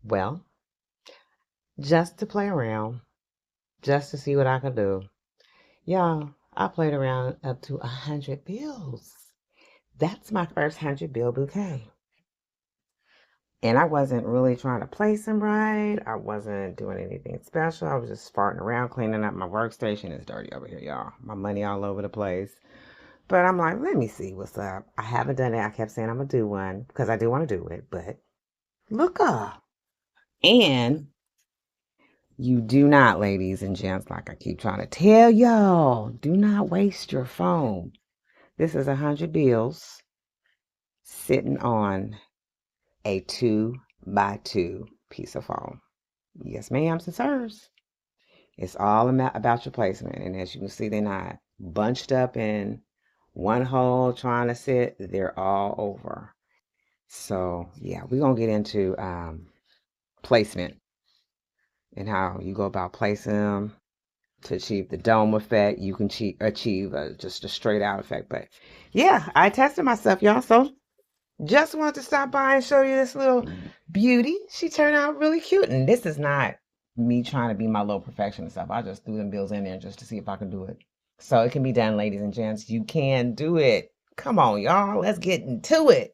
Well, just to play around, just to see what I could do. Y'all, I played around up to 100 bills. That's my first 100 bill bouquet. And I wasn't really trying to place them right. I wasn't doing anything special. I was just farting around, cleaning up my workstation. It's dirty over here, y'all. My money all over the place. But I'm like, let me see what's up. I haven't done it. I kept saying I'm going to do one because I do want to do it. But look up. And you do not, ladies and gents, like I keep trying to tell y'all, do not waste your phone. This is 100 bills sitting on a 2x2 piece of foam. Yes, ma'am, and sirs. It's all about your placement. And as you can see, they're not bunched up in one hole trying to sit. They're all over. So, yeah, we're going to get into placement and how you go about placing them to achieve the dome effect. You can achieve just a straight out effect. But, yeah, I tested myself, y'all. So, just wanted to stop by and show you this little beauty. She turned out really cute. And this is not me trying to be my little perfectionist stuff. I just threw them bills in there just to see if I can do it. So it can be done, ladies and gents. You can do it. Come on, y'all. Let's get into it.